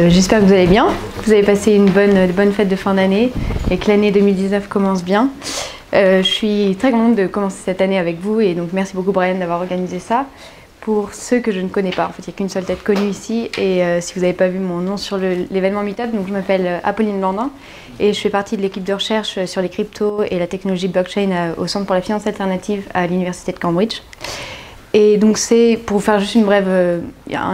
J'espère que vous allez bien, que vous avez passé une bonne fête de fin d'année et que l'année 2019 commence bien. Je suis très contente de commencer cette année avec vous et donc merci beaucoup Brian d'avoir organisé ça. Pour ceux que je ne connais pas, en fait il n'y a qu'une seule tête connue ici et si vous n'avez pas vu mon nom sur l'événement Meetup, donc je m'appelle Apolline Blandin et je fais partie de l'équipe de recherche sur les cryptos et la technologie blockchain au Centre pour la finance alternative à l'Université de Cambridge. Et donc c'est, pour vous faire juste une brève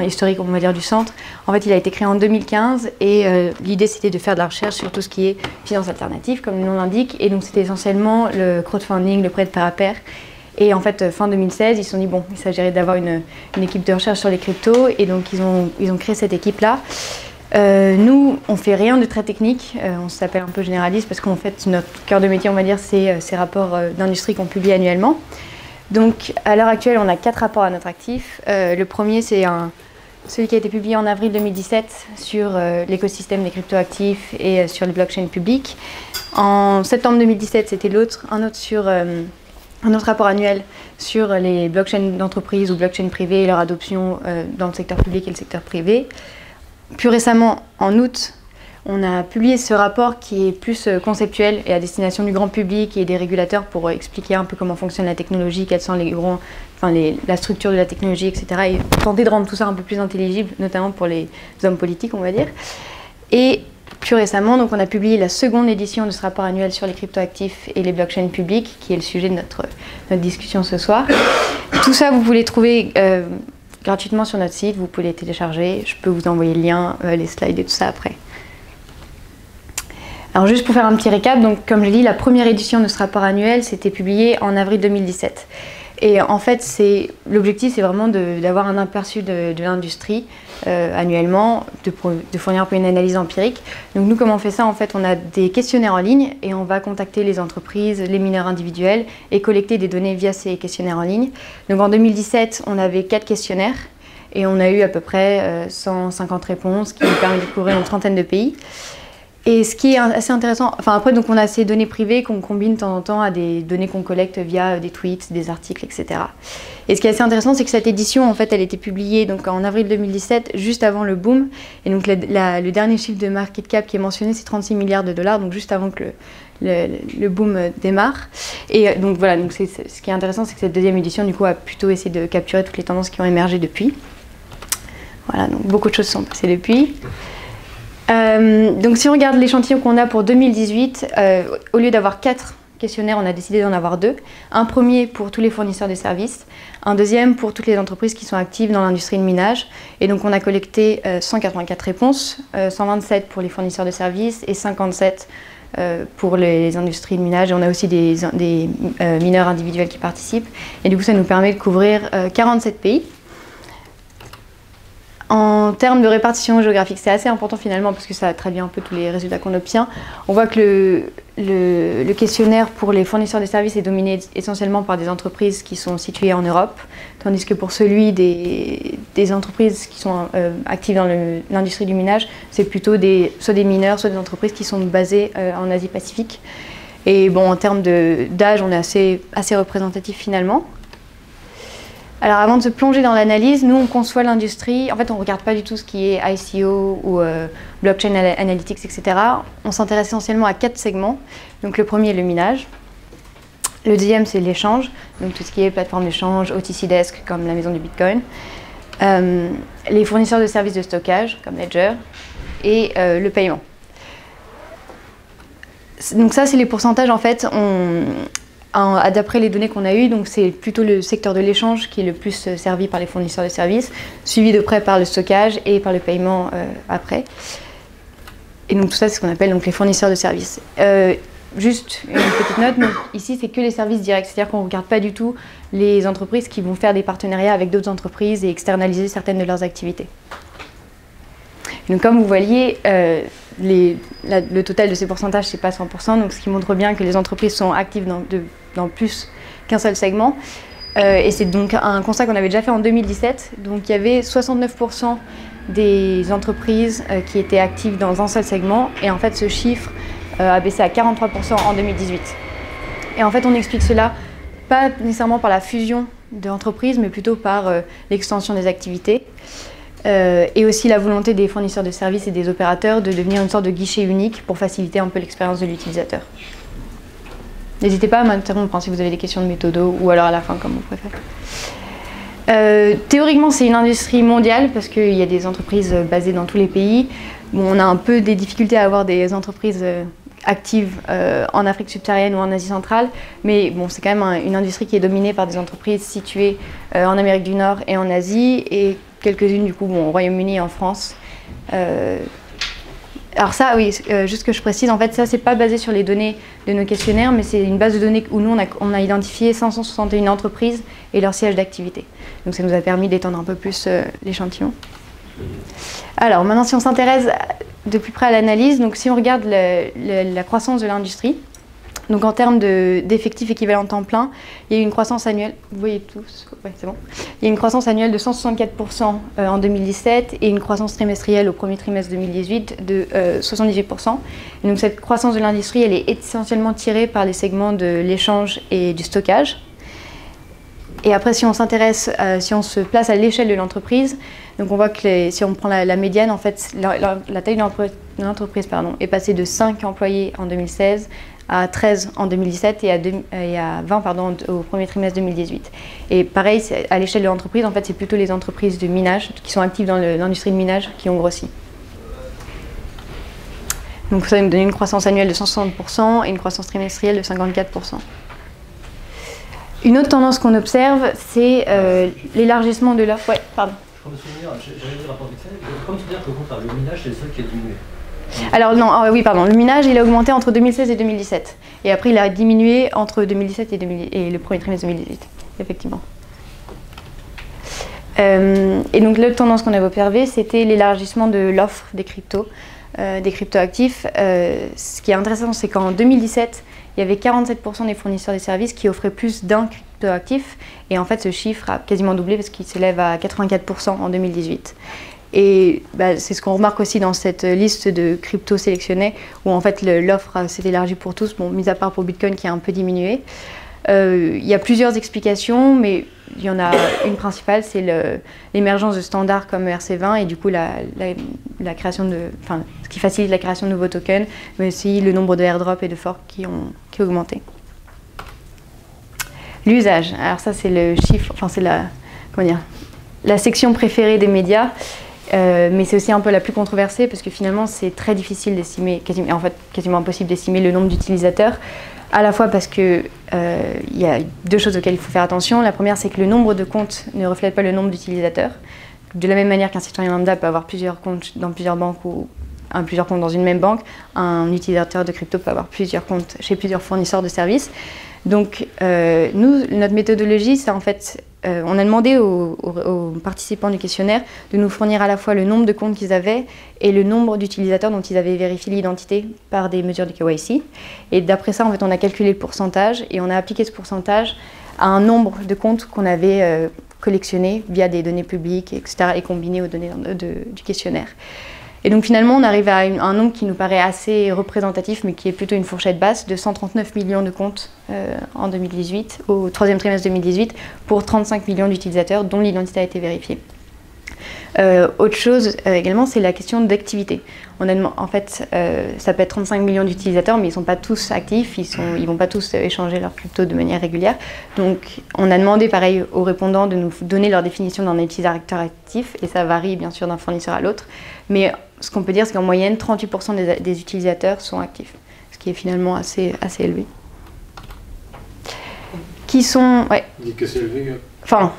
historique on va dire du centre, en fait il a été créé en 2015 et l'idée c'était de faire de la recherche sur tout ce qui est finance alternative comme le nom l'indique et donc c'était essentiellement le crowdfunding, le prêt de pair à pair. Et en fait fin 2016 ils se sont dit bon il s'agirait d'avoir une équipe de recherche sur les cryptos et donc ils ont créé cette équipe là. Nous on fait rien de très technique, on s'appelle un peu généraliste parce qu'en fait notre cœur de métier on va dire c'est ces rapports d'industrie qu'on publie annuellement. Donc, à l'heure actuelle, on a 4 rapports à notre actif. Le premier, c'est celui qui a été publié en avril 2017 sur l'écosystème des cryptoactifs et sur les blockchains publiques. En septembre 2017, c'était un autre rapport annuel sur les blockchains d'entreprise ou blockchains privées et leur adoption dans le secteur public et le secteur privé. Plus récemment, en août, on a publié ce rapport qui est plus conceptuel et à destination du grand public et des régulateurs pour expliquer un peu comment fonctionne la technologie, quels sont la structure de la technologie, etc. Et tenter de rendre tout ça un peu plus intelligible, notamment pour les hommes politiques, on va dire. Et plus récemment, donc, on a publié la seconde édition de ce rapport annuel sur les cryptoactifs et les blockchains publiques, qui est le sujet de notre discussion ce soir. Tout ça, vous pouvez les trouver gratuitement sur notre site, vous pouvez les télécharger. Je peux vous envoyer le lien, les slides et tout ça après. Alors juste pour faire un petit récap, donc comme j'ai dit, la première édition de ce rapport annuel s'était publiée en avril 2017. Et en fait, l'objectif c'est vraiment d'avoir un aperçu de l'industrie annuellement, de fournir un peu une analyse empirique. Donc nous, comment on fait ça? En fait, on a des questionnaires en ligne et on va contacter les entreprises, les mineurs individuels et collecter des données via ces questionnaires en ligne. Donc en 2017, on avait 4 questionnaires et on a eu à peu près 150 réponses qui nous permettent de couvrir une trentaine de pays. Et ce qui est assez intéressant, enfin après donc on a ces données privées qu'on combine de temps en temps à des données qu'on collecte via des tweets, des articles, etc. Et ce qui est assez intéressant, c'est que cette édition, en fait, elle a été publiée donc en avril 2017, juste avant le boom. Et donc le dernier chiffre de market cap qui est mentionné, c'est 36 milliards de dollars, donc juste avant que le boom démarre. Et donc voilà, donc ce qui est intéressant, c'est que cette deuxième édition, du coup, a plutôt essayé de capturer toutes les tendances qui ont émergé depuis. Voilà, donc beaucoup de choses sont passées depuis. Donc si on regarde l'échantillon qu'on a pour 2018, au lieu d'avoir 4 questionnaires, on a décidé d'en avoir 2. Un premier pour tous les fournisseurs de services, un deuxième pour toutes les entreprises qui sont actives dans l'industrie de minage. Et donc on a collecté 184 réponses, 127 pour les fournisseurs de services et 57 pour les industries de minage. Et on a aussi des mineurs individuels qui participent. Et du coup ça nous permet de couvrir 47 pays. En termes de répartition géographique, c'est assez important finalement parce que ça traduit un peu tous les résultats qu'on obtient. On voit que le questionnaire pour les fournisseurs de services est dominé essentiellement par des entreprises qui sont situées en Europe, tandis que pour celui des entreprises qui sont actives dans l'industrie du minage, c'est plutôt soit des mineurs, soit des entreprises qui sont basées en Asie-Pacifique. Et bon, en termes d'âge, on est assez représentatif finalement. Alors avant de se plonger dans l'analyse, nous on conçoit l'industrie, en fait on ne regarde pas du tout ce qui est ICO ou blockchain analytics, etc. On s'intéresse essentiellement à 4 segments. Donc le premier est le minage, le deuxième c'est l'échange, donc tout ce qui est plateforme d'échange, OTC Desk comme la maison du Bitcoin, les fournisseurs de services de stockage comme Ledger et le paiement. Donc ça c'est les pourcentages en fait. D'après les données qu'on a eues, donc c'est plutôt le secteur de l'échange qui est le plus servi par les fournisseurs de services, suivi de près par le stockage et par le paiement après. Et donc tout ça, c'est ce qu'on appelle donc les fournisseurs de services. Juste une petite note, donc, ici c'est que les services directs, c'est-à-dire qu'on ne regarde pas du tout les entreprises qui vont faire des partenariats avec d'autres entreprises et externaliser certaines de leurs activités. Donc comme vous voyez, le total de ces pourcentages, c'est pas 100%, donc ce qui montre bien que les entreprises sont actives dans plus qu'un seul segment. Et c'est donc un constat qu'on avait déjà fait en 2017. Donc il y avait 69% des entreprises qui étaient actives dans un seul segment, et en fait ce chiffre a baissé à 43% en 2018. Et en fait on explique cela pas nécessairement par la fusion d'entreprises, mais plutôt par l'extension des activités. et aussi la volonté des fournisseurs de services et des opérateurs de devenir une sorte de guichet unique pour faciliter un peu l'expérience de l'utilisateur. N'hésitez pas à m'interrompre si vous avez des questions de méthodo ou alors à la fin comme vous préférez. Théoriquement, c'est une industrie mondiale parce qu'il y a des entreprises basées dans tous les pays. Bon, on a un peu des difficultés à avoir des entreprises actives en Afrique subsaharienne ou en Asie centrale, mais bon, c'est quand même une industrie qui est dominée par des entreprises situées en Amérique du Nord et en Asie, et quelques-unes du coup bon, au Royaume-Uni et en France. Alors ça, oui, juste que je précise, en fait, ça, c'est pas basé sur les données de nos questionnaires, mais c'est une base de données où nous, on a identifié 561 entreprises et leur siège d'activité. Donc ça nous a permis d'étendre un peu plus l'échantillon. Alors maintenant, si on s'intéresse de plus près à l'analyse, donc si on regarde la croissance de l'industrie, donc en termes d'effectifs équivalents temps plein, il y a eu une croissance annuelle, vous voyez tous, ouais, c'est bon. Il y a une croissance annuelle de 164% en 2017 et une croissance trimestrielle au premier trimestre 2018 de 78%. Et donc cette croissance de l'industrie, elle est essentiellement tirée par les segments de l'échange et du stockage. Et après, si on s'intéresse, si on se place à l'échelle de l'entreprise, donc on voit que si on prend la médiane, en fait, la taille de l'entreprise est passée de 5 employés en 2016 à 13 en 2017 et à 20 au premier trimestre 2018. Et pareil, à l'échelle de l'entreprise, en fait, c'est plutôt les entreprises de minage qui sont actives dans l'industrie de minage qui ont grossi. Donc ça va me donner une croissance annuelle de 160% et une croissance trimestrielle de 54%. Une autre tendance qu'on observe, c'est l'élargissement de l'offre. Ouais, pardon. Je me souvenir, j'avais vu le rapport d'Excel, comme tu dis que le minage, c'est le seul qui a diminué. Alors non, oui, pardon, le minage, il a augmenté entre 2016 et 2017. Et après, il a diminué entre 2017 et le premier trimestre 2018, effectivement. Et donc l'autre tendance qu'on avait observée, c'était l'élargissement de l'offre des cryptoactifs. Ce qui est intéressant, c'est qu'en 2017, il y avait 47% des fournisseurs de services qui offraient plus d'un cryptoactif. Et en fait, ce chiffre a quasiment doublé parce qu'il s'élève à 84% en 2018. Et c'est ce qu'on remarque aussi dans cette liste de cryptos sélectionnés, où en fait l'offre s'est élargie pour tous, bon, mis à part pour Bitcoin qui a un peu diminué. Il y a plusieurs explications, mais il y en a une principale, c'est l'émergence de standards comme ERC20 et du coup la création ce qui facilite la création de nouveaux tokens, mais aussi le nombre de airdrops et de forks qui a augmenté. L'usage, alors ça c'est le chiffre, enfin c'est la section préférée des médias. Mais c'est aussi un peu la plus controversée parce que finalement c'est très difficile d'estimer, en fait quasiment impossible d'estimer le nombre d'utilisateurs, à la fois parce que il y a deux choses auxquelles il faut faire attention. La première, c'est que le nombre de comptes ne reflète pas le nombre d'utilisateurs. De la même manière qu'un citoyen lambda peut avoir plusieurs comptes dans plusieurs banques ou plusieurs comptes dans une même banque, un utilisateur de crypto peut avoir plusieurs comptes chez plusieurs fournisseurs de services. Donc nous, notre méthodologie, c'est en fait, on a demandé aux participants du questionnaire de nous fournir à la fois le nombre de comptes qu'ils avaient et le nombre d'utilisateurs dont ils avaient vérifié l'identité par des mesures de KYC. Et d'après ça, en fait, on a calculé le pourcentage et on a appliqué ce pourcentage à un nombre de comptes qu'on avait collectionnés via des données publiques, etc., et combinés aux données du questionnaire. Et donc finalement, on arrive à un nombre qui nous paraît assez représentatif, mais qui est plutôt une fourchette basse, de 139 millions de comptes en 2018, au troisième trimestre 2018, pour 35 millions d'utilisateurs dont l'identité a été vérifiée. Autre chose également, c'est la question d'activité. En fait, ça peut être 35 millions d'utilisateurs, mais ils ne sont pas tous actifs, ils vont pas tous échanger leurs cryptos de manière régulière. Donc, on a demandé, pareil, aux répondants de nous donner leur définition d'un utilisateur actif, et ça varie bien sûr d'un fournisseur à l'autre. Mais ce qu'on peut dire, c'est qu'en moyenne, 38% des utilisateurs sont actifs, ce qui est finalement assez élevé. Qui sont... Ouais. Vous dites que c'est élevé. Enfin...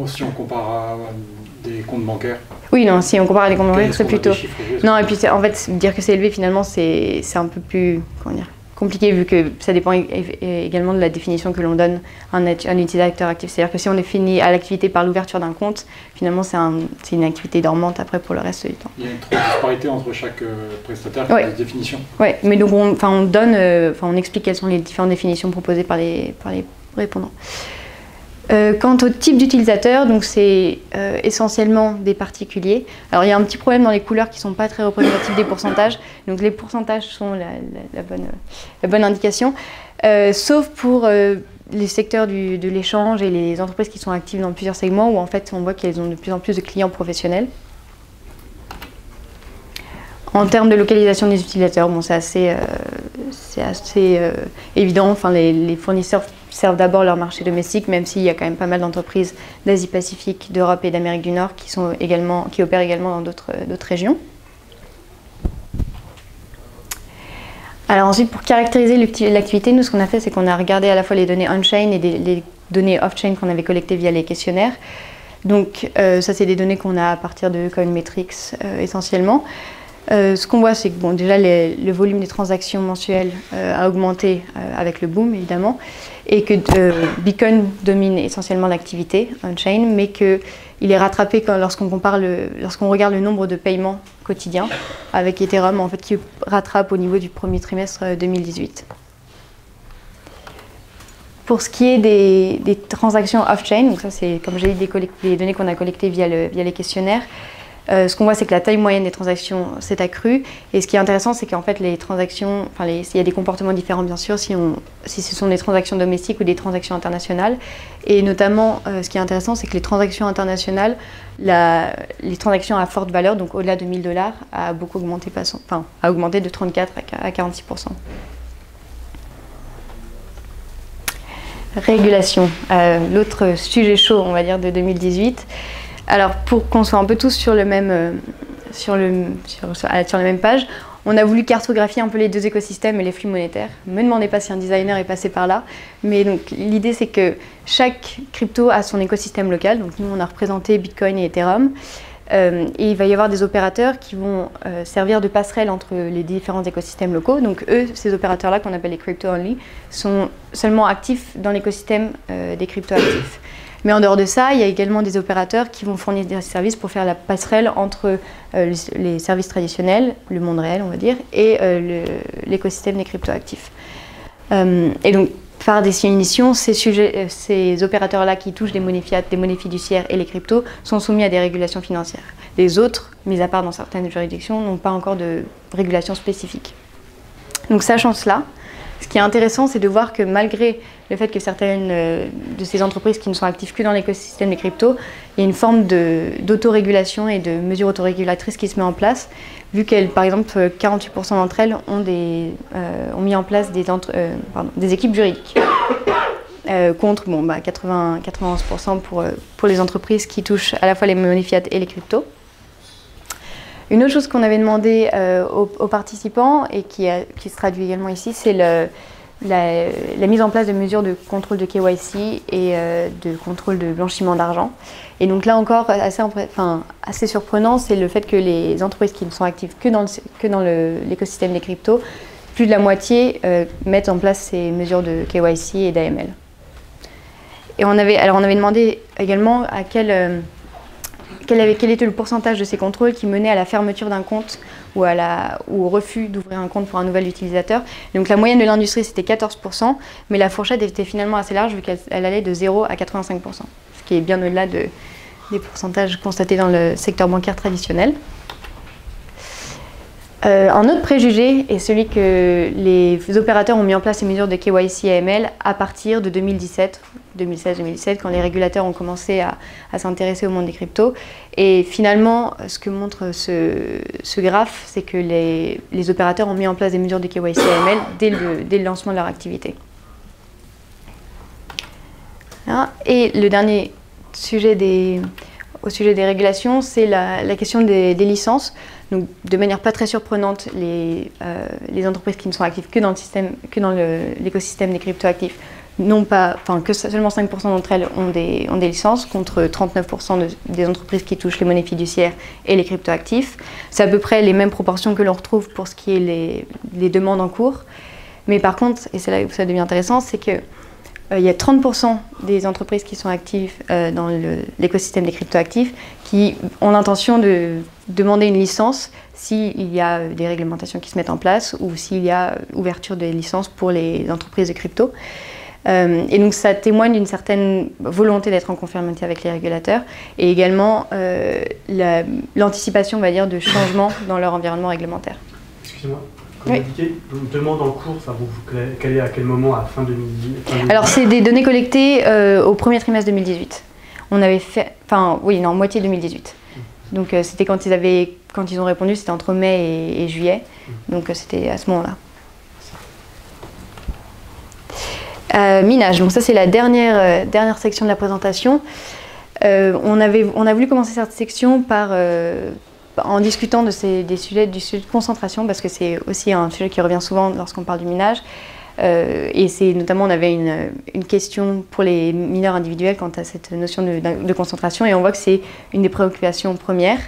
Si on compare à des comptes bancaires. Oui, non, si on compare à des comptes bancaires, c'est plutôt... Chiffres, non, et puis en fait, dire que c'est élevé, finalement, c'est un peu plus compliqué, vu que ça dépend également de la définition que l'on donne à un utilisateur actif. C'est-à-dire que si on définit à l'activité par l'ouverture d'un compte, finalement, c'est une activité dormante après pour le reste du temps. Il y a une trop disparité entre chaque prestataire qui a des définitions. Oui, mais donc on explique quelles sont les différentes définitions proposées par les répondants. Quant au type d'utilisateur, donc c'est essentiellement des particuliers. Alors il y a un petit problème dans les couleurs qui ne sont pas très représentatives des pourcentages. Donc les pourcentages sont la bonne indication, sauf pour les secteurs de l'échange et les entreprises qui sont actives dans plusieurs segments où en fait on voit qu'elles ont de plus en plus de clients professionnels. En termes de localisation des utilisateurs, bon, c'est assez évident. Enfin, les fournisseurs servent d'abord leur marché domestique, même s'il y a quand même pas mal d'entreprises d'Asie-Pacifique, d'Europe et d'Amérique du Nord qui opèrent également dans d'autres régions. Alors ensuite, pour caractériser l'activité, nous, ce qu'on a fait, c'est qu'on a regardé à la fois les données on-chain et les données off-chain qu'on avait collectées via les questionnaires. Donc ça, c'est des données qu'on a à partir de Coinmetrics essentiellement. Ce qu'on voit, c'est que bon, déjà le volume des transactions mensuelles a augmenté avec le boom évidemment, et que Bitcoin domine essentiellement l'activité on-chain, mais qu'il est rattrapé lorsqu'on regarde le nombre de paiements quotidiens avec Ethereum, en fait, qui rattrape au niveau du premier trimestre 2018. Pour ce qui est des transactions off-chain, donc ça c'est comme j'ai dit des données qu'on a collectées via les questionnaires. Ce qu'on voit, c'est que la taille moyenne des transactions s'est accrue. Et ce qui est intéressant, c'est qu'en fait, les transactions, il y a des comportements différents, bien sûr, si ce sont des transactions domestiques ou des transactions internationales. Et notamment, ce qui est intéressant, c'est que les transactions internationales, les transactions à forte valeur, donc au-delà de 1 000 $, a beaucoup augmenté, a augmenté de 34 à 46%. Régulation, l'autre sujet chaud, on va dire, de 2018. Alors, pour qu'on soit un peu tous sur la même page, on a voulu cartographier un peu les deux écosystèmes et les flux monétaires. Ne me demandez pas si un designer est passé par là, mais donc l'idée c'est que chaque crypto a son écosystème local. Donc nous, on a représenté Bitcoin et Ethereum. Et il va y avoir des opérateurs qui vont servir de passerelle entre les différents écosystèmes locaux. Donc eux, ces opérateurs-là, qu'on appelle les crypto-only, sont seulement actifs dans l'écosystème des crypto-actifs. Mais en dehors de ça, il y a également des opérateurs qui vont fournir des services pour faire la passerelle entre les services traditionnels, le monde réel on va dire, et l'écosystème des cryptoactifs. Et donc, par définition, ces opérateurs-là qui touchent des monnaies fiat, des monnaies fiduciaires et les cryptos sont soumis à des régulations financières. Les autres, mis à part dans certaines juridictions, n'ont pas encore de régulation spécifique. Donc sachant cela, ce qui est intéressant, c'est de voir que malgré le fait que certaines de ces entreprises qui ne sont actives que dans l'écosystème des cryptos, il y a une forme d'autorégulation et de mesures autorégulatrices qui se met en place, vu qu'elles, par exemple, 48% d'entre elles ont mis en place des équipes juridiques. Contre 91% pour les entreprises qui touchent à la fois les monnaies fiat et les cryptos. Une autre chose qu'on avait demandé aux participants et qui se traduit également ici, c'est la mise en place de mesures de contrôle de KYC et de contrôle de blanchiment d'argent. Et donc là encore, assez surprenant, c'est le fait que les entreprises qui ne sont actives que dans l'écosystème des cryptos, plus de la moitié mettent en place ces mesures de KYC et d'AML. Et on avait demandé également quel était le pourcentage de ces contrôles qui menaient à la fermeture d'un compte ou au refus d'ouvrir un compte pour un nouvel utilisateur. Et donc la moyenne de l'industrie c'était 14%, mais la fourchette était finalement assez large vu qu'elle allait de 0 à 85%, ce qui est bien au-delà des pourcentages constatés dans le secteur bancaire traditionnel. Un autre préjugé est celui que les opérateurs ont mis en place les mesures de KYC et AML à partir de 2016-2017, quand les régulateurs ont commencé à s'intéresser au monde des cryptos. Et finalement, ce que montre ce graphe, c'est que les opérateurs ont mis en place des mesures de KYC et AML dès le lancement de leur activité. Voilà. Et le dernier sujet au sujet des régulations, c'est la question des licences. Donc, de manière pas très surprenante, les entreprises qui ne sont actives que dans l'écosystème des cryptoactifs que seulement 5% d'entre elles ont des licences, contre 39% des entreprises qui touchent les monnaies fiduciaires et les cryptoactifs. C'est à peu près les mêmes proportions que l'on retrouve pour ce qui est les demandes en cours. Mais par contre, et c'est là où ça devient intéressant, c'est que il y a 30% des entreprises qui sont actives dans l'écosystème des cryptoactifs qui ont l'intention de demander une licence s'il y a des réglementations qui se mettent en place ou s'il y a ouverture des licences pour les entreprises de crypto. Et donc ça témoigne d'une certaine volonté d'être en conformité avec les régulateurs et également l'anticipation, on va dire, de changements dans leur environnement réglementaire. Excusez-moi. Comme indiqué, une demande en cours, ça vous calez à quel moment, à fin 2018 ? Alors c'est des données collectées au premier trimestre 2018. On avait fait, moitié 2018. Donc c'était quand ils avaient quand ils ont répondu, c'était entre mai et juillet. Donc c'était à ce moment-là. Minage, donc ça c'est la dernière section de la présentation. On a voulu commencer cette section en discutant du sujet de concentration, parce que c'est aussi un sujet qui revient souvent lorsqu'on parle du minage. Et c'est notamment, on avait une question pour les mineurs individuels quant à cette notion de concentration, et on voit que c'est une des préoccupations premières,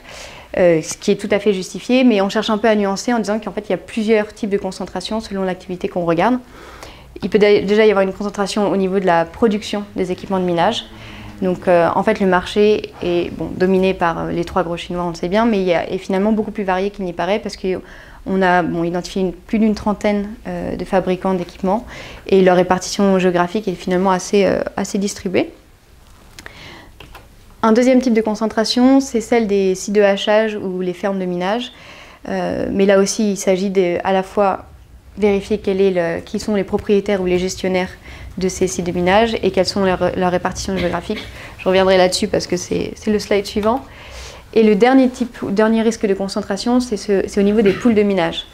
ce qui est tout à fait justifié, mais on cherche un peu à nuancer en disant qu'en fait il y a plusieurs types de concentration selon l'activité qu'on regarde. Il peut déjà y avoir une concentration au niveau de la production des équipements de minage. Donc en fait le marché est dominé par les 3 gros chinois, on le sait bien, mais il est finalement beaucoup plus varié qu'il n'y paraît, parce qu'on a identifié plus d'une trentaine de fabricants d'équipements, et leur répartition géographique est finalement assez distribuée. Un deuxième type de concentration, c'est celle des sites de hachage ou les fermes de minage. Mais là aussi, il s'agit à la fois vérifier qui sont les propriétaires ou les gestionnaires de ces sites de minage et quelles sont leurs répartitions géographiques. Je reviendrai là-dessus parce que c'est le slide suivant. Et le dernier risque de concentration, c'est au niveau des poules de minage.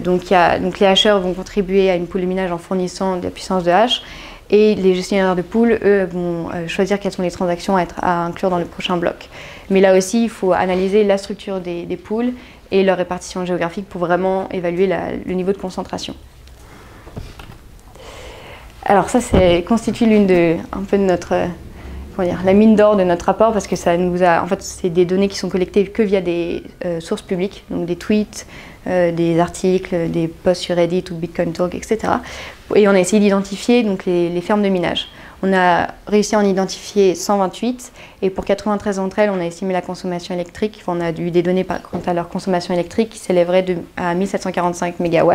Donc les hacheurs vont contribuer à une poule de minage en fournissant de la puissance de hache, et les gestionnaires de poules, eux, vont choisir quelles sont les transactions à inclure dans le prochain bloc. Mais là aussi, il faut analyser la structure des poules et leur répartition géographique pour vraiment évaluer le niveau de concentration. Alors ça constitue un peu de notre, la mine d'or de notre rapport, parce que en fait, c'est des données qui sont collectées que via des sources publiques, donc des tweets, des articles, des posts sur Reddit ou Bitcoin Talk, etc. Et on a essayé d'identifier donc les fermes de minage. On a réussi à en identifier 128, et pour 93 d'entre elles, on a estimé la consommation électrique. On a eu des données quant à leur consommation électrique qui s'élèverait à 1745 MW.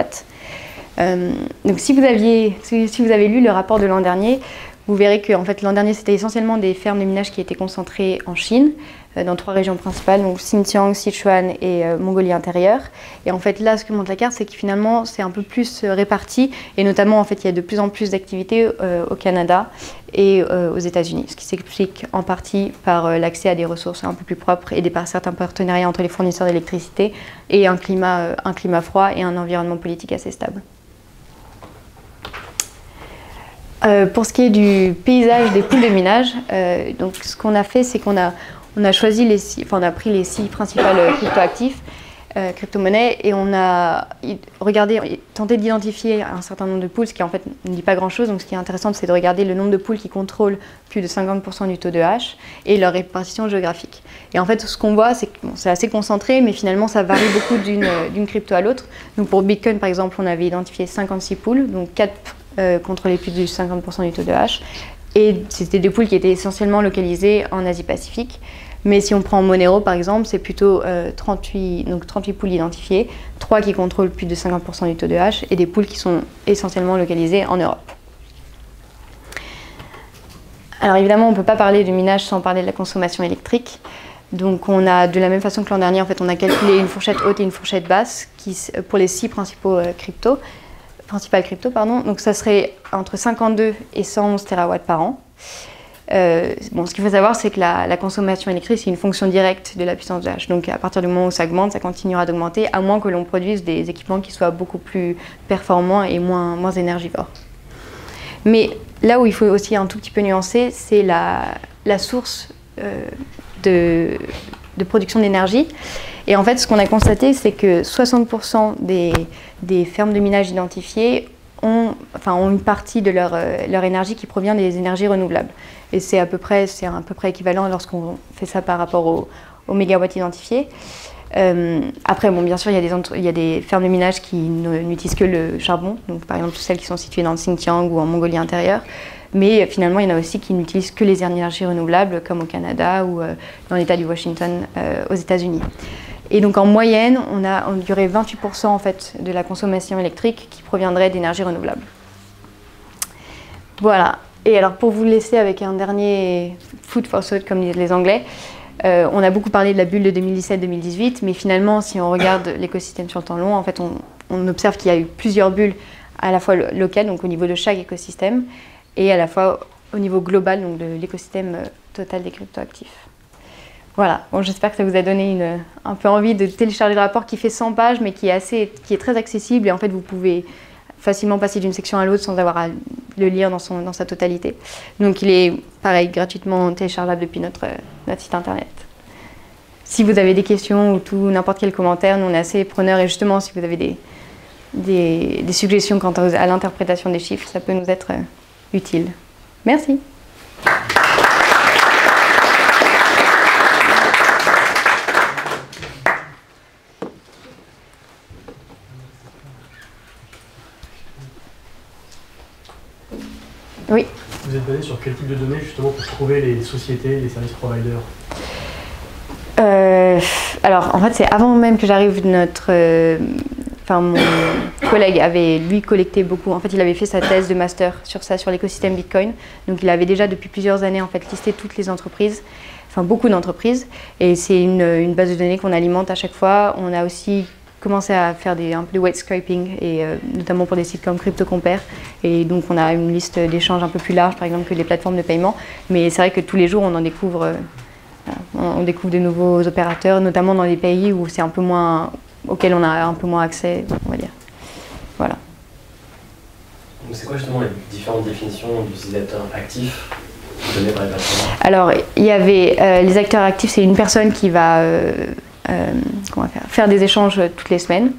Donc si vous avez lu le rapport de l'an dernier, vous verrez que en fait, l'an dernier, c'était essentiellement des fermes de minage qui étaient concentrées en Chine, dans 3 régions principales, donc Xinjiang, Sichuan et Mongolie intérieure. Et en fait, là, ce que montre la carte, c'est que finalement, c'est un peu plus réparti, et notamment, en fait, il y a de plus en plus d'activités au Canada et aux États-Unis, ce qui s'explique en partie par l'accès à des ressources un peu plus propres et par certains partenariats entre les fournisseurs d'électricité et un climat froid et un environnement politique assez stable. Pour ce qui est du paysage des poules de minage, donc ce qu'on a fait, c'est qu'on a choisi on a pris les 6 principales cryptoactifs, crypto-monnaies, et on a tenté d'identifier un certain nombre de poules, ce qui en fait ne dit pas grand-chose. Donc ce qui est intéressant, c'est de regarder le nombre de poules qui contrôlent plus de 50% du taux de hash et leur répartition géographique. Et en fait, ce qu'on voit, c'est que c'est assez concentré, mais finalement, ça varie beaucoup d'une crypto à l'autre. Donc pour Bitcoin, par exemple, on avait identifié 56 poules, donc 4 contrôlaient plus de 50% du taux de hash. Et c'était des poules qui étaient essentiellement localisées en Asie-Pacifique. Mais si on prend Monero, par exemple, c'est plutôt 38 poules identifiées, 3 qui contrôlent plus de 50% du taux de hash, et des poules qui sont essentiellement localisées en Europe. Alors évidemment, on ne peut pas parler de minage sans parler de la consommation électrique. Donc on a, de la même façon que l'an dernier, en fait, on a calculé une fourchette haute et une fourchette basse pour les 6 principales cryptos. Donc ça serait entre 52 et 111 TW par an. Ce qu'il faut savoir, c'est que la consommation électrique, c'est une fonction directe de la puissance de hash. Donc à partir du moment où ça augmente, ça continuera d'augmenter, à moins que l'on produise des équipements qui soient beaucoup plus performants et moins énergivores. Mais là où il faut aussi un tout petit peu nuancer, c'est la source de production d'énergie. Et en fait, ce qu'on a constaté, c'est que 60% des fermes de minage identifiées ont une partie de leur énergie qui provient des énergies renouvelables. Et c'est à peu près équivalent lorsqu'on fait ça par rapport aux mégawatts identifiés. Après, bien sûr, il y a des fermes de minage qui n'utilisent que le charbon, donc par exemple celles qui sont situées dans le Xinjiang ou en Mongolie intérieure. Mais finalement, il y en a aussi qui n'utilisent que les énergies renouvelables, comme au Canada ou dans l'État du Washington aux États-Unis. Et donc en moyenne, il y aurait 28% en fait, de la consommation électrique qui proviendrait d'énergie renouvelable. Voilà. Et alors pour vous laisser avec un dernier food for thought, comme disent les Anglais, on a beaucoup parlé de la bulle de 2017-2018, mais finalement, si on regarde l'écosystème sur le temps long, en fait, on observe qu'il y a eu plusieurs bulles à la fois locales, donc au niveau de chaque écosystème, et à la fois au niveau global, donc de l'écosystème total des cryptoactifs. Voilà, bon, j'espère que ça vous a donné un peu envie de télécharger le rapport qui fait 100 pages, mais qui est très accessible. Et en fait, vous pouvez facilement passer d'une section à l'autre sans avoir à le lire dans sa totalité. Donc il est, pareil, gratuitement téléchargeable depuis notre site internet. Si vous avez des questions ou n'importe quel commentaire, nous on est assez preneurs. Et justement, si vous avez des suggestions quant à l'interprétation des chiffres, ça peut nous être utile. Merci. Oui. Vous êtes basé sur quel type de données justement pour trouver les sociétés, les services providers? Alors en fait c'est avant même que j'arrive, mon collègue avait lui collecté beaucoup, en fait il avait fait sa thèse de master sur ça, sur l'écosystème Bitcoin, donc il avait déjà depuis plusieurs années en fait listé toutes les entreprises, enfin beaucoup d'entreprises, et c'est une base de données qu'on alimente à chaque fois. On a aussi commencé à faire un peu de web scraping, et notamment pour des sites comme CryptoCompare, et donc on a une liste d'échanges un peu plus large par exemple que les plateformes de paiement, mais c'est vrai que tous les jours on en découvre. On découvre de nouveaux opérateurs, notamment dans des pays où c'est un peu moins, auxquels on a un peu moins accès, on va dire. Voilà. C'est quoi justement les différentes définitions d'utilisateurs actifs données par les plateformes? Alors, il y avait les acteurs actifs, c'est une personne qui va faire des échanges toutes les semaines,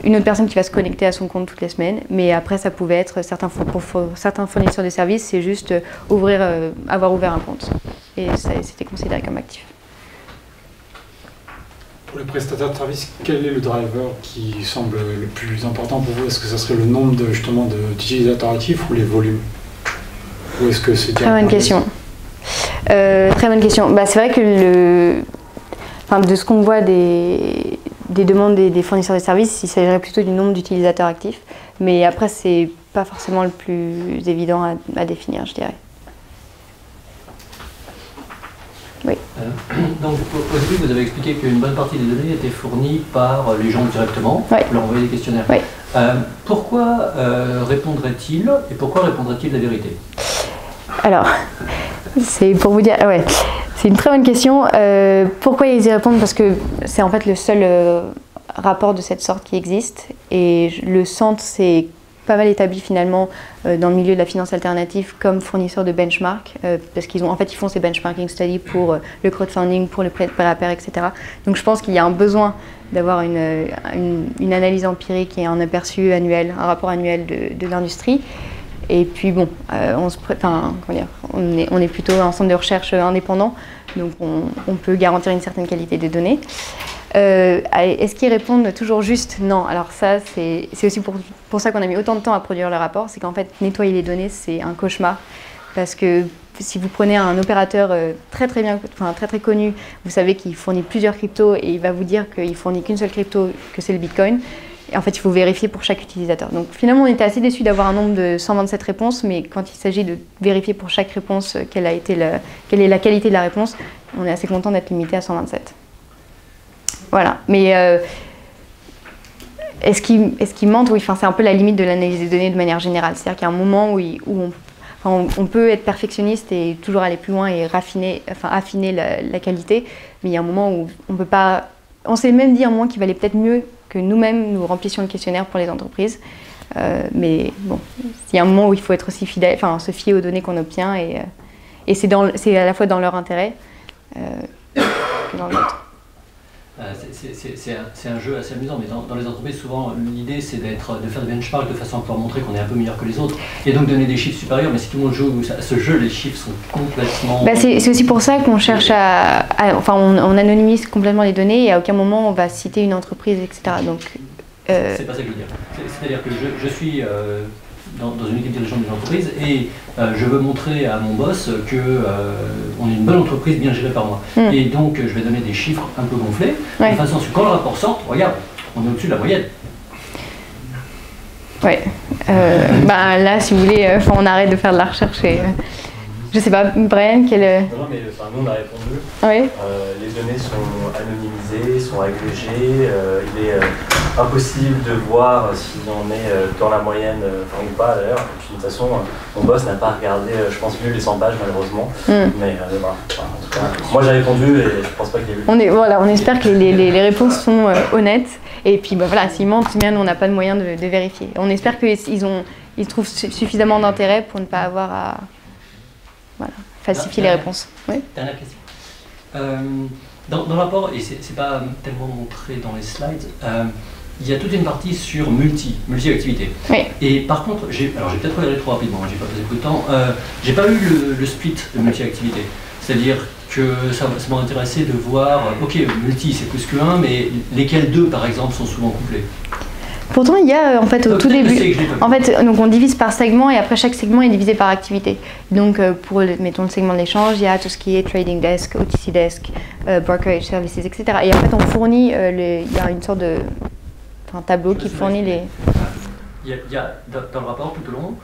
une autre personne qui va se connecter à son compte toutes les semaines, mais après ça pouvait être, pour certains fournisseurs de services, c'est juste avoir ouvert un compte. Et c'était considéré comme actif. Pour les prestataires de services, quel est le driver qui semble le plus important pour vous? Est-ce que ça serait le nombre d'utilisateurs actifs ou les volumes? Ou est-ce que c'est Très bonne question. Très bonne question. Bah, c'est vrai que de ce qu'on voit des demandes des fournisseurs de services, il s'agirait plutôt du nombre d'utilisateurs actifs. Mais après, c'est pas forcément le plus évident à définir, je dirais. Oui. Donc au début, vous avez expliqué qu'une bonne partie des données étaient fournies par les gens directement, oui. Vous leur envoyez des questionnaires. Oui. Pourquoi répondraient-ils et pourquoi répondraient-ils la vérité? Alors, c'est pour vous dire, ouais, c'est une très bonne question. Pourquoi ils y répondent? Parce que c'est en fait le seul rapport de cette sorte qui existe, et le centre c'est pas mal établi finalement dans le milieu de la finance alternative comme fournisseur de benchmark, parce qu'ils ils font ces benchmarking studies pour le crowdfunding, pour le prêt à pair, etc. Donc je pense qu'il y a un besoin d'avoir une analyse empirique et un aperçu annuel, un rapport annuel de l'industrie. Et puis bon, on est plutôt un centre de recherche indépendant, donc on peut garantir une certaine qualité des données. Est-ce qu'ils répondent toujours juste? Non. Alors ça, c'est aussi pour ça qu'on a mis autant de temps à produire le rapport, c'est qu'en fait, nettoyer les données, c'est un cauchemar. Parce que si vous prenez un opérateur très connu, vous savez qu'il fournit plusieurs cryptos et il va vous dire qu'il fournit qu'une seule crypto, que c'est le Bitcoin. Et en fait, il faut vérifier pour chaque utilisateur. Donc finalement, on était assez déçus d'avoir un nombre de 127 réponses, mais quand il s'agit de vérifier pour chaque réponse quelle est la qualité de la réponse, on est assez content d'être limité à 127. Voilà, mais est-ce qu'ils mentent? Oui, c'est un peu la limite de l'analyse des données de manière générale. C'est-à-dire qu'il y a un moment où on peut être perfectionniste et toujours aller plus loin et affiner la qualité, mais il y a un moment où on peut pas... On s'est même dit à un moment qu'il valait peut-être mieux que nous-mêmes nous remplissions le questionnaire pour les entreprises. Mais bon, il y a un moment où il faut être aussi fidèle, se fier aux données qu'on obtient, et c'est à la fois dans leur intérêt que dans l'autre. C'est un jeu assez amusant, mais dans les entreprises, souvent, l'idée c'est de faire des benchmarks de façon à pouvoir montrer qu'on est un peu meilleur que les autres, et donc donner des chiffres supérieurs, mais si tout le monde joue à ce jeu, les chiffres sont complètement... C'est aussi pour ça qu'on cherche on anonymise complètement les données, et à aucun moment on va citer une entreprise, etc. Donc, c'est pas ça que je veux dire. C'est-à-dire que je suis dans une équipe dirigeante d'une entreprise, et je veux montrer à mon boss qu'on est une bonne entreprise bien gérée par moi. Et donc je vais donner des chiffres un peu gonflés, de façon à ce que quand le rapport sort, regarde, on est au-dessus de la moyenne. Oui. Là, si vous voulez, on arrête de faire de la recherche et... Je sais pas, Brian, quel... Non, mais nous on a répondu. Oui. Les données sont anonymisées, sont agrégées, il est impossible de voir si on est dans la moyenne ou pas d'ailleurs. De toute façon, mon boss n'a pas regardé, je pense, mieux les 100 pages malheureusement. Mais voilà. Enfin, en tout cas, moi j'ai répondu et je pense pas qu'il y ait eu. On espère que les réponses sont honnêtes. Et puis voilà, s'ils mentent, bien on n'a pas de moyen de vérifier. On espère qu'ils trouvent suffisamment d'intérêt pour ne pas avoir à falsifier les réponses. Oui. Dernière question. Dans le rapport, et c'est pas tellement montré dans les slides, il y a toute une partie sur multi-activité. Oui. Et par contre, j'ai peut-être regardé trop rapidement, j'ai pas passé beaucoup de temps, j'ai pas eu le split de multi-activité. C'est-à-dire que ça m'a intéressé de voir, ok, multi c'est plus que 1, mais lesquels deux par exemple sont souvent couplés? Pourtant, il y a en fait au tout début, donc on divise par segment et après chaque segment est divisé par activité. Donc mettons le segment de l'échange, il y a tout ce qui est trading desk, OTC desk, brokerage services, etc. Et en fait, on fournit, il y a une sorte de tableau qui fournit les. Il y a dans le rapport tout au long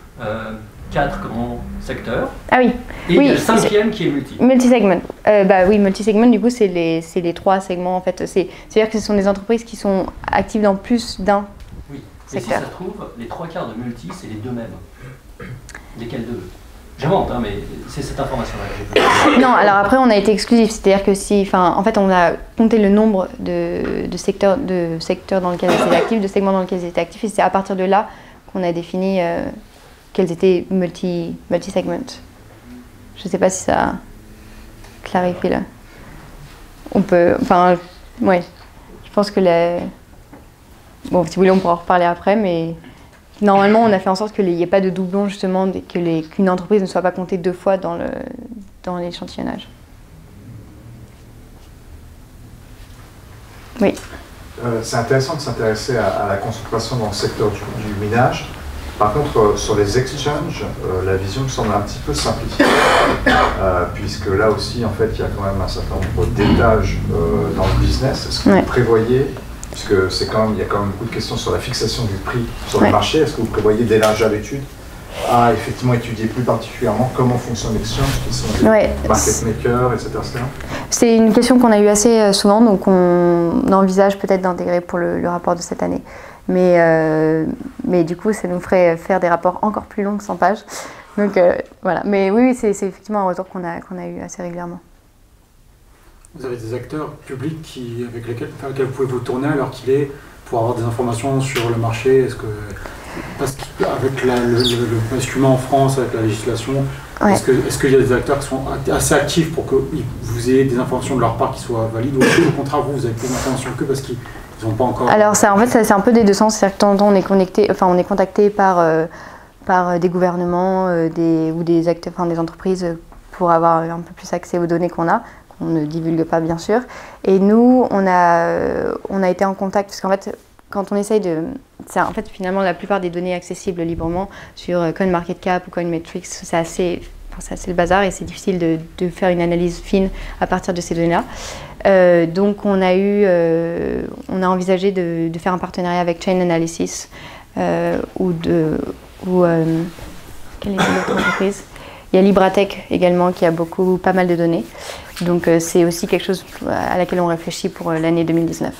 4 grands secteurs. Ah oui. Et il y a le 5e qui est multi. Multi-segment. Oui, multi-segment, du coup, c'est les 3 segments en fait. C'est-à-dire que ce sont des entreprises qui sont actives dans plus d'un. Oui, et si ça se trouve, les 3/4 de multi, c'est les deux mêmes. Lesquels deux? J'invente, mais c'est cette information-là. Non, alors après, on a été exclusif, c'est-à-dire que en fait, on a compté le nombre de secteurs dans lesquels ils étaient actifs, de segments dans lesquels ils étaient actifs, et c'est à partir de là qu'on a défini quels étaient multi-segments. Je ne sais pas si ça clarifie là. On peut, ouais, je pense que bon, si vous voulez, on pourra en reparler après, mais normalement, on a fait en sorte qu'il n'y ait pas de doublon, justement, qu'une entreprise ne soit pas comptée 2 fois dans l'échantillonnage. Oui. C'est intéressant de s'intéresser à la concentration dans le secteur du minage. Par contre, sur les exchanges, la vision me semble un petit peu simplifiée, puisque là aussi, en fait, il y a quand même un certain nombre d'étages dans le business. Est-ce que vous prévoyez, puisque il y a quand même beaucoup de questions sur la fixation du prix sur le marché, est-ce que vous prévoyez d'élargir l'étude à effectivement étudier plus particulièrement comment fonctionne l'exchange, qui sont les market makers, etc. C'est une question qu'on a eue assez souvent, donc on envisage peut-être d'intégrer pour le rapport de cette année. Mais du coup, ça nous ferait faire des rapports encore plus longs que 100 pages. Donc voilà. Mais oui, c'est effectivement un retour qu'on a eu assez régulièrement. Vous avez des acteurs publics avec lesquels vous pouvez vous tourner à l'heure qu'il est pour avoir des informations sur le marché? Parce qu'avec le basculement en France, avec la législation, est-ce qu'il y a des acteurs qui sont assez actifs pour que vous ayez des informations de leur part qui soient valides, ou au contraire, vous avez plus d'informations qu'eux parce qu'ils n'ont pas encore... Alors en fait, c'est un peu des deux sens. C'est-à-dire que de temps en temps, on est contacté par des gouvernements ou des acteurs, des entreprises pour avoir un peu plus accès aux données qu'on ne divulgue pas bien sûr. Et nous, on a été en contact, parce qu'en fait, quand on essaye en fait, finalement, la plupart des données accessibles librement sur CoinMarketCap ou CoinMetrics, c'est assez le bazar et c'est difficile de faire une analyse fine à partir de ces données-là. Donc, on a envisagé de faire un partenariat avec Chain Analysis ou quelle est l'autre entreprise? Il y a Libratech également qui a pas mal de données. Donc, c'est aussi quelque chose à laquelle on réfléchit pour l'année 2019.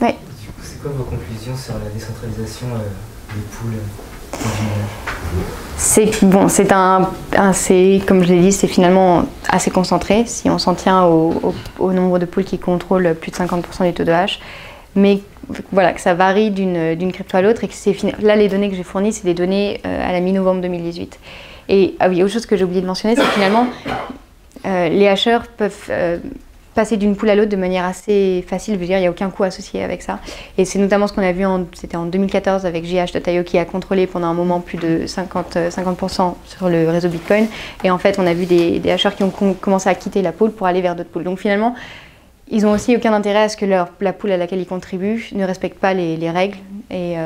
Oui. Du coup, c'est quoi vos conclusions sur la décentralisation des pools comme je l'ai dit, c'est finalement assez concentré si on s'en tient au nombre de pools qui contrôlent plus de 50% du taux de hash. Mais voilà, que ça varie d'une crypto à l'autre et que là, les données que j'ai fournies, c'est des données à la mi-novembre 2018. Et autre chose que j'ai oublié de mentionner, c'est que finalement, les hasheurs peuvent passer d'une pool à l'autre de manière assez facile. Je veux dire, il n'y a aucun coût associé avec ça. Et c'est notamment ce qu'on a vu, c'était en 2014 avec JH.io qui a contrôlé pendant un moment plus de 50% sur le réseau Bitcoin. Et en fait, on a vu des hasheurs qui ont commencé à quitter la pool pour aller vers d'autres pools. Donc finalement, ils n'ont aussi aucun intérêt à ce que la pool à laquelle ils contribuent ne respecte pas les règles. Et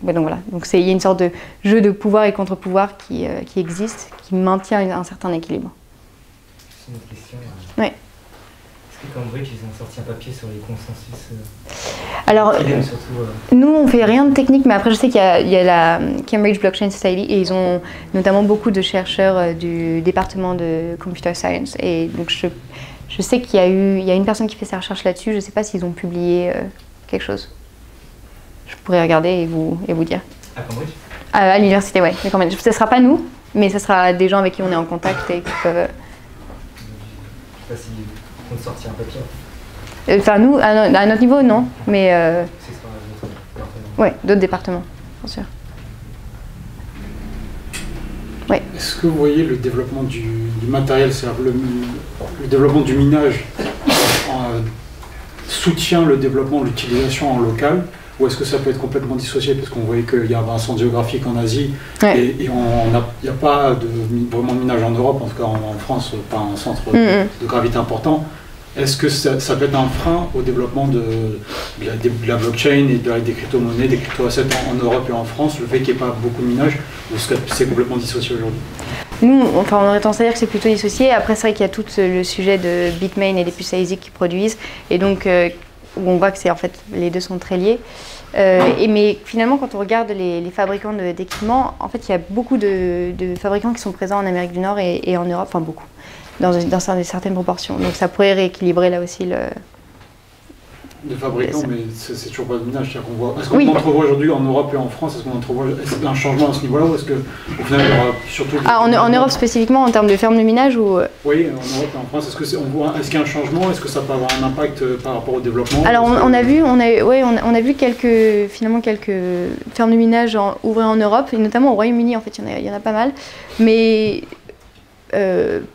donc voilà. Donc il y a une sorte de jeu de pouvoir et contre-pouvoir qui existe, qui maintient un certain équilibre. C'est une question. Oui. Est-ce que Cambridge, ils ont sorti un papier sur les consensus Alors, nous, on fait rien de technique, mais après, je sais qu'il y a la Cambridge Blockchain Society et ils ont notamment beaucoup de chercheurs du département de Computer Science. Et donc, Je sais qu'il y a une personne qui fait ses recherches là-dessus, je ne sais pas s'ils ont publié quelque chose. Je pourrais regarder et vous dire. À Cambridge? À l'université, ouais. Ce ne sera pas nous, mais ce sera des gens avec qui on est en contact et qui peuvent... Je ne sais pas si on peut sortir un papier. Enfin, nous, à notre niveau, non, mais... Ce sera d'autres départements. Ouais, d'autres départements, bien sûr. Ouais. Est-ce que vous voyez le développement du matériel, c'est-à-dire le développement du minage soutient le développement de l'utilisation en local, ou est-ce que ça peut être complètement dissocié, parce qu'on voyait qu'il y avait un centre géographique en Asie, ouais. et il n'y a pas vraiment de minage en Europe, en tout cas en France, pas un centre de gravité important. Est-ce que ça peut être un frein au développement de la blockchain et des crypto-monnaies, des crypto-assets en Europe et en France, le fait qu'il n'y ait pas beaucoup de minage, ou est-ce que c'est complètement dissocié aujourd'hui? Nous, enfin, on aurait tendance à dire que c'est plutôt dissocié. Après, c'est vrai qu'il y a tout le sujet de Bitmain et des puces ASIC qui produisent, et donc où on voit que en fait, les deux sont très liés. Mais finalement, quand on regarde les fabricants d'équipements, en fait, il y a beaucoup de fabricants qui sont présents en Amérique du Nord et en Europe, enfin beaucoup, dans certaines proportions. Donc ça pourrait rééquilibrer là aussi le... De fabricants, mais c'est toujours pas de minage. Est-ce qu'on entrevoit aujourd'hui en Europe et en France, est-ce qu'il y a un changement à ce niveau-là, ou est-ce qu'au final il y aura surtout... en Europe spécifiquement, en termes de ferme de minage ou... Oui, en Europe et en France, est-ce qu'il y a un changement? Est-ce que ça peut avoir un impact par rapport au développement? Alors on a vu quelques fermes de minage ouvrir en Europe, et notamment au Royaume-Uni, en fait, il y en a pas mal. Mais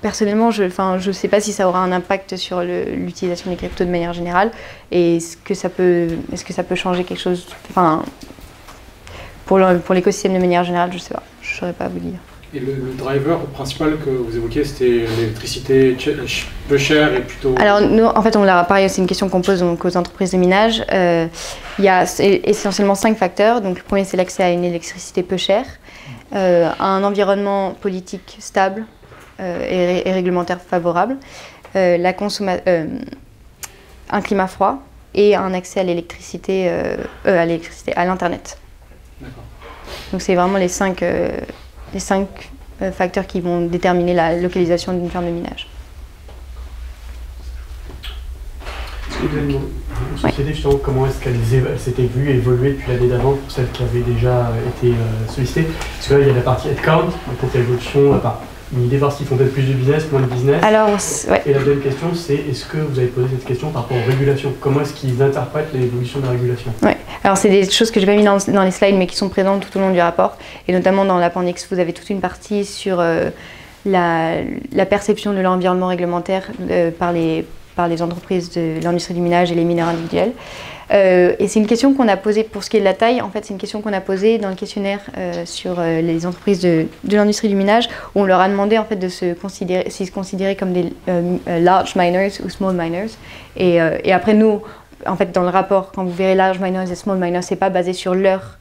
personnellement, je ne sais pas si ça aura un impact sur l'utilisation des cryptos de manière générale, et est-ce que ça peut changer quelque chose, enfin, pour l'écosystème de manière générale, je ne sais pas, je ne saurais pas vous dire. Et le driver principal que vous évoquiez, c'était l'électricité peu chère et plutôt... Alors nous, en fait, pareil, c'est une question qu'on pose donc aux entreprises de minage. Il y a essentiellement 5 facteurs. Donc le premier, c'est l'accès à une électricité peu chère, un environnement politique stable, et réglementaire favorable, un climat froid et un accès à l'électricité, à l'internet. Donc c'est vraiment les 5 facteurs qui vont déterminer la localisation d'une ferme de minage. Une société, justement, comment est-ce qu'elle s'était vue évoluer depuis l'année d'avant pour celles qui avaient déjà été sollicitées? Parce que là, il y a la partie headcount, peut-être l'évolution, une idée de voir s'ils font peut-être plus de business, moins de business. Alors, ouais. Et la deuxième question, c'est est-ce que vous avez posé cette question par rapport aux régulations? Comment est-ce qu'ils interprètent l'évolution de la régulation? Oui, alors c'est des choses que je n'ai pas mis dans les slides, mais qui sont présentes tout au long du rapport. Et notamment dans l'appendix, vous avez toute une partie sur la perception de l'environnement réglementaire par les entreprises de l'industrie du minage et les mineurs individuels. Et c'est une question qu'on a posée, pour ce qui est de la taille, en fait c'est une question qu'on a posée dans le questionnaire sur les entreprises de l'industrie du minage, où on leur a demandé en fait s'ils se considéraient comme des large miners ou small miners. Et après nous, en fait dans le rapport, quand vous verrez large miners et small miners, c'est pas basé sur leur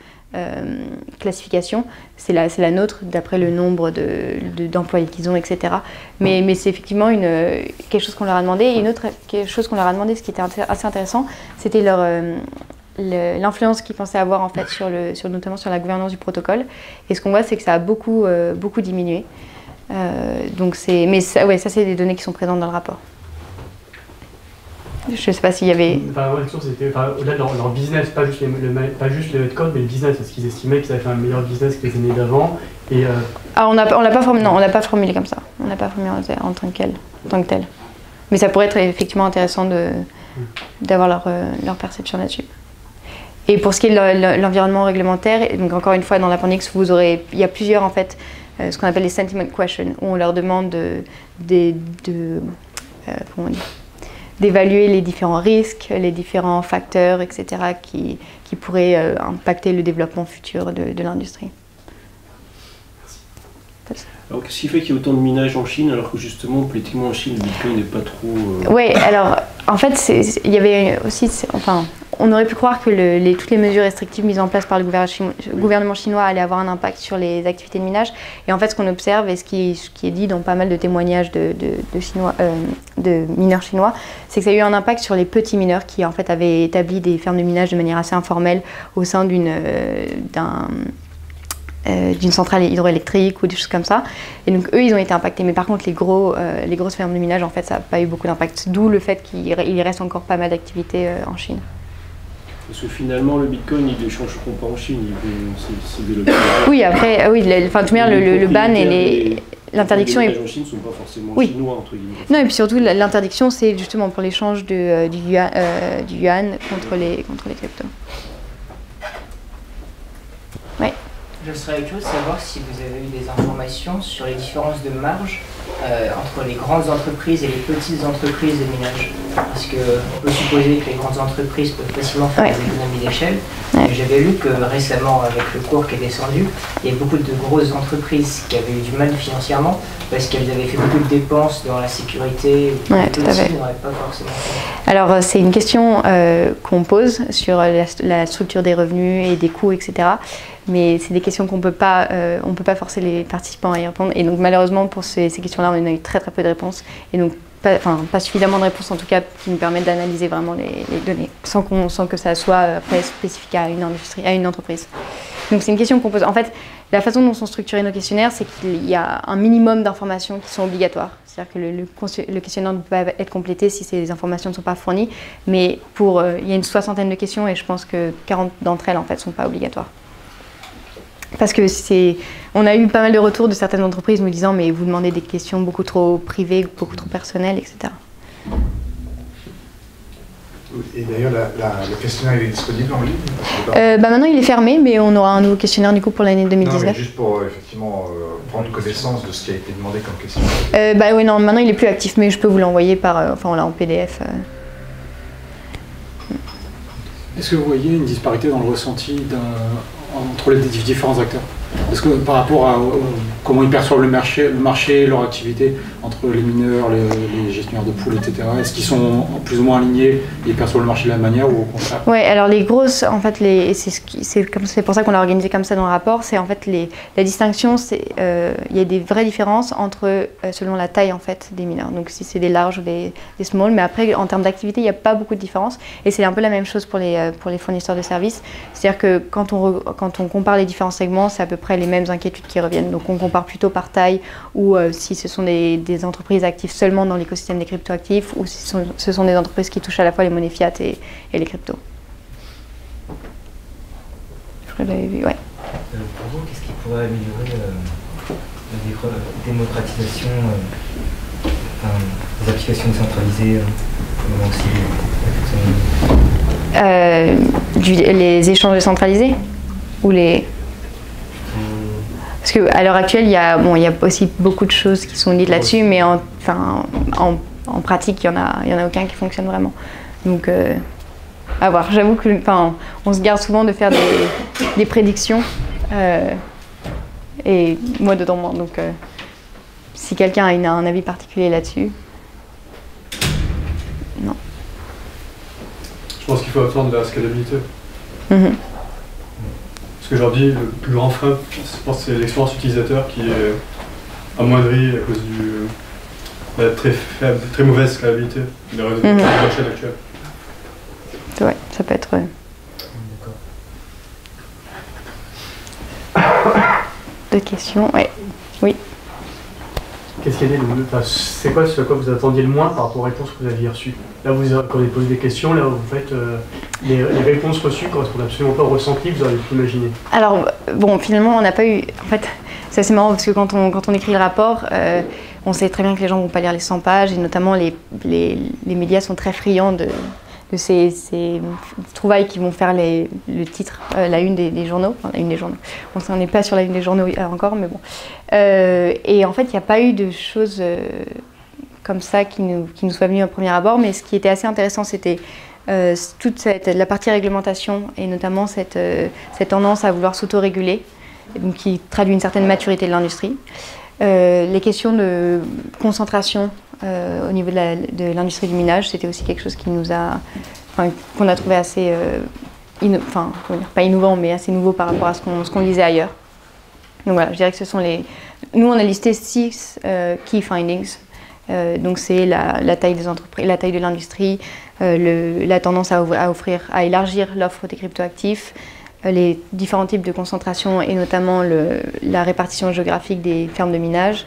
classification, c'est la nôtre d'après le nombre d'employés qu'ils ont, etc. Mais c'est effectivement quelque chose qu'on leur a demandé. Et une autre chose qu'on leur a demandé, ce qui était assez intéressant, c'était l'influence qu'ils pensaient avoir en fait notamment sur la gouvernance du protocole. Et ce qu'on voit, c'est que ça a beaucoup diminué. Ça c'est des données qui sont présentes dans le rapport. Je ne sais pas s'il y avait... Enfin, la question c'était au-delà de leur business, pas juste le headcount, mais le business. Est-ce qu'ils estimaient qu'ils avaient fait un meilleur business que les années d'avant? On l'a pas formulé comme ça. On l'a pas formulé en tant que tel. Mais ça pourrait être effectivement intéressant d'avoir leur perception là-dessus. Et pour ce qui est de l'environnement réglementaire, donc encore une fois dans l'appendix, il y a plusieurs en fait, ce qu'on appelle les sentiment questions, où on leur demande d'évaluer les différents risques, les différents facteurs, etc., qui pourraient impacter le développement futur de l'industrie. Alors qu'est-ce qui fait qu'il y a autant de minage en Chine, alors que justement, politiquement en Chine, le Bitcoin n'est pas trop... Oui, alors en fait, il y avait aussi... on aurait pu croire que toutes les mesures restrictives mises en place par le gouvernement chinois allaient avoir un impact sur les activités de minage. Et en fait, ce qu'on observe, et ce qui est dit dans pas mal de témoignages de mineurs chinois, c'est que ça a eu un impact sur les petits mineurs qui en fait avaient établi des fermes de minage de manière assez informelle au sein d'une centrale hydroélectrique ou des choses comme ça. Et donc eux, ils ont été impactés. Mais par contre, les grosses fermes de minage, en fait, ça n'a pas eu beaucoup d'impact. D'où le fait qu'il reste encore pas mal d'activités en Chine. Parce que finalement, le Bitcoin, ils ne l'échangeront pas en Chine, c'est développé. Oui, après, oui, le ban et l'interdiction est... Les en Chine ne sont pas forcément chinois, entre guillemets. Non, et puis surtout, l'interdiction, c'est justement pour l'échange du yuan contre les cryptos. Oui. Je serais curieux de savoir si vous avez eu des informations sur les différences de marge entre les grandes entreprises et les petites entreprises de minage. Parce qu'on peut supposer que les grandes entreprises peuvent facilement faire des économies d'échelle. Ouais. J'avais lu que récemment, avec le cours qui est descendu, il y a beaucoup de grosses entreprises qui avaient eu du mal financièrement parce qu'elles avaient fait beaucoup de dépenses dans la sécurité. Ouais, tout à fait. Pas forcément fait. Alors, c'est une question qu'on pose sur la structure des revenus et des coûts, etc. Mais c'est des questions qu'on peut pas forcer les participants à y répondre. Et donc malheureusement pour ces questions-là, on a eu très très peu de réponses. Et donc pas suffisamment de réponses en tout cas qui nous permettent d'analyser vraiment les données, sans que ça soit après spécifique à une industrie, à une entreprise. Donc c'est une question qu'on pose. En fait, la façon dont sont structurés nos questionnaires, c'est qu'il y a un minimum d'informations qui sont obligatoires. C'est-à-dire que le questionnaire ne peut pas être complété si ces informations ne sont pas fournies. Mais il y a une 60aine de questions et je pense que 40 d'entre elles en fait ne sont pas obligatoires. Parce que on a eu pas mal de retours de certaines entreprises nous disant mais vous demandez des questions beaucoup trop privées, beaucoup trop personnelles, etc. Et d'ailleurs, le questionnaire il est disponible en ligne maintenant il est fermé, mais on aura un nouveau questionnaire du coup pour l'année 2019. Non, mais juste pour effectivement prendre connaissance de ce qui a été demandé comme question. Oui, non, maintenant il est plus actif, mais je peux vous l'envoyer on l'a en PDF. Est-ce que vous voyez une disparité dans le ressenti entre les différents acteurs? Est-ce que par rapport à comment ils perçoivent le marché, leur activité, entre les mineurs, les gestionnaires de poules, etc., est-ce qu'ils sont plus ou moins alignés, ils perçoivent le marché de la même manière ou au contraire? Oui, alors les grosses, en fait, c'est pour ça qu'on l'a organisé comme ça dans le rapport, c'est en fait la distinction, il y a des vraies différences entre, selon la taille en fait des mineurs, donc si c'est des larges ou des small, mais après en termes d'activité, il n'y a pas beaucoup de différence, et c'est un peu la même chose pour les fournisseurs de services, c'est-à-dire que quand on compare les différents segments, c'est à peu près les mêmes inquiétudes qui reviennent, donc on compare plutôt par taille, ou si ce sont des entreprises actives seulement dans l'écosystème des cryptoactifs, ou si ce sont des entreprises qui touchent à la fois les monnaies fiat et les cryptos. Je crois que j'avais vu, ouais. Pour vous, qu'est-ce qui pourrait améliorer la démocratisation des applications décentralisées les échanges décentralisés ou les... Parce qu'à l'heure actuelle, il y a aussi beaucoup de choses qui sont dites là-dessus, mais en pratique, il y en a aucun qui fonctionne vraiment. Donc, à voir. J'avoue que, on se garde souvent de faire des prédictions, et moi dedans moi. Donc, si quelqu'un a un avis particulier là-dessus, non. Je pense qu'il faut attendre de la scalabilité. Parce qu'aujourd'hui, le plus grand frein, je pense, c'est l'expérience utilisateur qui est amoindrie à cause de la très mauvaise scalabilité des réseaux de blockchain actuels. Ouais, ça peut être... D'autres questions? Ouais. Oui. Qu'est-ce qu'il y a c'est quoi ce à quoi vous attendiez le moins par rapport aux réponses que vous aviez reçues? Là, quand vous avez posé des questions, là, vous faites les réponses reçues ne correspondent absolument pas au ressenti que vous auriez pu imaginer. Alors, bon, finalement, on n'a pas eu... En fait, c'est assez marrant parce que quand on écrit le rapport, on sait très bien que les gens ne vont pas lire les 100 pages et notamment les médias sont très friands de ces trouvailles qui vont faire le titre, la une des journaux. Enfin, la une des journaux. On n'est pas sur la une des journaux encore, mais bon. Et en fait, il n'y a pas eu de choses comme ça qui nous soit venues au premier abord, mais ce qui était assez intéressant, c'était toute la partie réglementation et notamment cette tendance à vouloir s'autoréguler, donc qui traduit une certaine maturité de l'industrie. Les questions de concentration au niveau de l'industrie du minage, c'était aussi quelque chose qu'on a trouvé assez, pas innovant, mais assez nouveau par rapport à ce qu'on lisait ailleurs. Donc voilà, je dirais que ce sont Nous, on a listé 6 key findings. Donc c'est la taille des entreprises, la taille de l'industrie, la tendance à élargir l'offre des cryptoactifs, les différents types de concentration et notamment la répartition géographique des fermes de minage.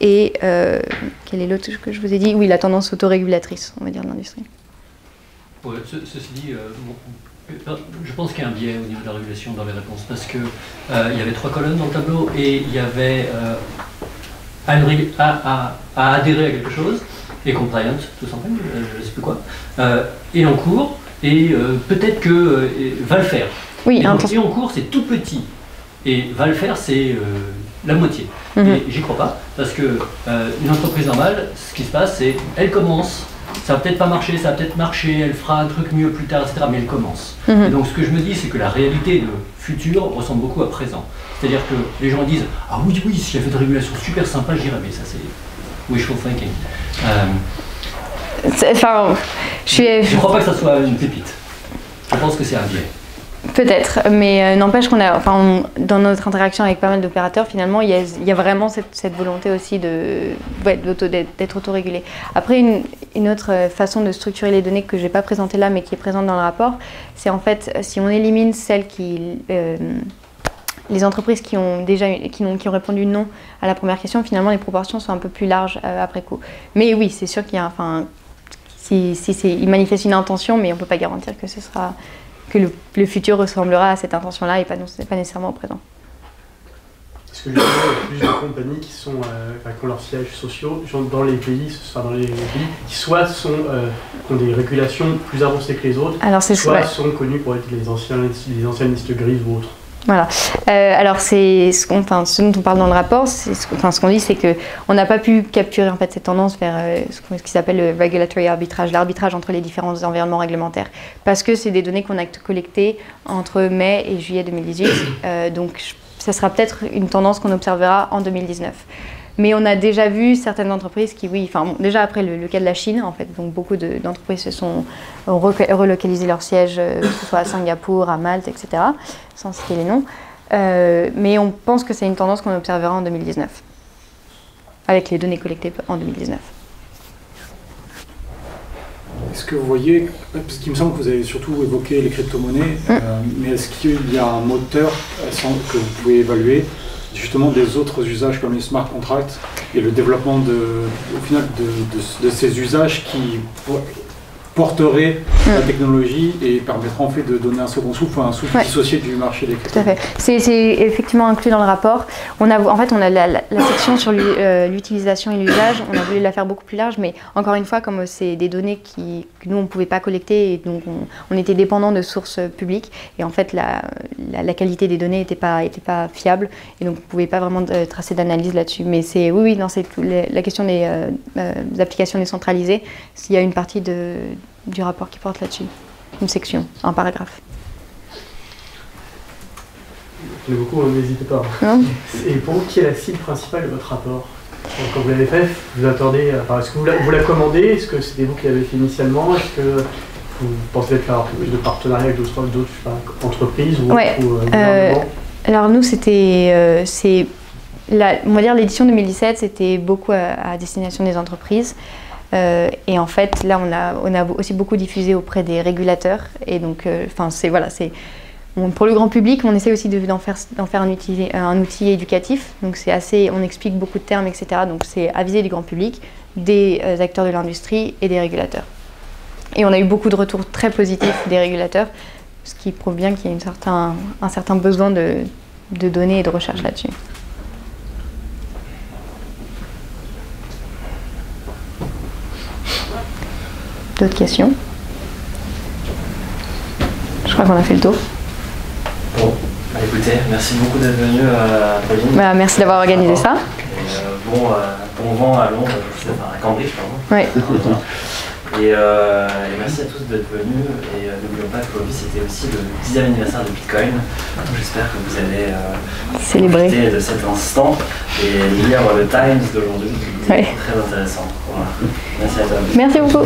Et quel est l'autre que je vous ai dit? Oui, la tendance autorégulatrice, on va dire, de l'industrie. Ouais, ceci dit, je pense qu'il y a un biais au niveau de la régulation dans les réponses, parce que il y avait 3 colonnes dans le tableau et il y avait à adhérer à quelque chose, et compliant, tout simplement, je ne sais plus quoi, et en cours, et peut-être que va le faire. Oui, et en cours, c'est tout petit, et va le faire, c'est la moitié. Et j'y crois pas, parce que une entreprise normale, ce qui se passe, c'est elle commence. Ça va peut-être pas marcher, ça va peut-être marcher, elle fera un truc mieux plus tard, etc. Mais elle commence. Et donc ce que je me dis, c'est que la réalité de futur ressemble beaucoup à présent. C'est-à-dire que les gens disent « Ah oui, s'il y avait une régulation super sympa, j'irais. » Mais ça, c'est wishful thinking. Je ne crois pas que ça soit une pépite. Je pense que c'est un biais. Peut-être, mais n'empêche qu'on a, dans notre interaction avec pas mal d'opérateurs, finalement, il y a vraiment cette volonté aussi d'être autorégulé. Après, une autre façon de structurer les données que je n'ai pas présentée là, mais qui est présente dans le rapport, c'est en fait, si on élimine celles les entreprises qui ont répondu non à la première question, finalement, les proportions sont un peu plus larges après coup. Mais oui, c'est sûr qu'il y a, il manifeste une intention, mais on ne peut pas garantir que ce sera... que le futur ressemblera à cette intention-là et pas nécessairement au présent. Est-ce que justement, il y a plus de compagnies qui ont leurs sièges sociaux dans les pays, qui soit ont des régulations plus avancées que les autres, soit sont connus pour être les anciennes listes grises ou autres? Voilà. Alors ce dont on parle dans le rapport, ce qu'on dit, c'est qu'on n'a pas pu capturer en fait cette tendance vers ce qui s'appelle le regulatory arbitrage, l'arbitrage entre les différents environnements réglementaires, parce que c'est des données qu'on a collectées entre mai et juillet 2018. Donc ça sera peut-être une tendance qu'on observera en 2019. Mais on a déjà vu certaines entreprises qui, déjà après le cas de la Chine, en fait, donc beaucoup d'entreprises ont relocalisé leur siège, que ce soit à Singapour, à Malte, etc., sans citer les noms. Mais on pense que c'est une tendance qu'on observera en 2019, avec les données collectées en 2019. Est-ce que vous voyez, parce qu'il me semble que vous avez surtout évoqué les crypto-monnaies, mais est-ce qu'il y a un moteur que vous pouvez évaluer justement des autres usages comme les smart contracts et le développement au final de ces usages qui porteraient la technologie et permettront en fait de donner un second souffle, un souffle dissocié du marché des cryptos. Tout à fait. C'est effectivement inclus dans le rapport. On a la section sur l'utilisation et l'usage, on a voulu la faire beaucoup plus large, mais encore une fois, comme c'est des données que nous on ne pouvait pas collecter, et donc on était dépendant de sources publiques, et en fait la qualité des données n'était pas fiable, et donc on ne pouvait pas vraiment tracer d'analyse là-dessus. Mais c'est la question des applications décentralisées, s'il y a une partie du rapport qui porte là-dessus, une section, un paragraphe. Il y en a beaucoup, n'hésitez pas. Et pour vous, qui est la cible principale de votre rapport? Quand vous l'avez fait, vous attendez, est-ce que vous la commandez? Est-ce que c'était vous qui l'avez fait initialement? Est-ce que vous pensez faire plus de partenariats avec d'autres entreprises ou gouvernements? Alors nous, c'était, on va dire l'édition 2017, c'était beaucoup à destination des entreprises. Et en fait, là, on a aussi beaucoup diffusé auprès des régulateurs. Et donc, pour le grand public, on essaie aussi d'en faire un outil éducatif. Donc, on explique beaucoup de termes, etc. Donc, c'est à viser du grand public, des acteurs de l'industrie et des régulateurs. Et on a eu beaucoup de retours très positifs des régulateurs, ce qui prouve bien qu'il y a un certain besoin de données et de recherche là-dessus. D'autres questions? Je crois qu'on a fait le tour. Bon, écoutez, merci beaucoup d'être venu, Pauline. Merci d'avoir organisé ça. Et, bon vent à Londres, à Cambridge, pardon. Oui. Et merci à tous d'être venus. Et n'oublions pas que c'était aussi le 10e anniversaire de Bitcoin. J'espère que vous allez profiter de cet instant et lire le Times d'aujourd'hui. C'est très intéressant. Voilà. Merci à toi. Merci beaucoup.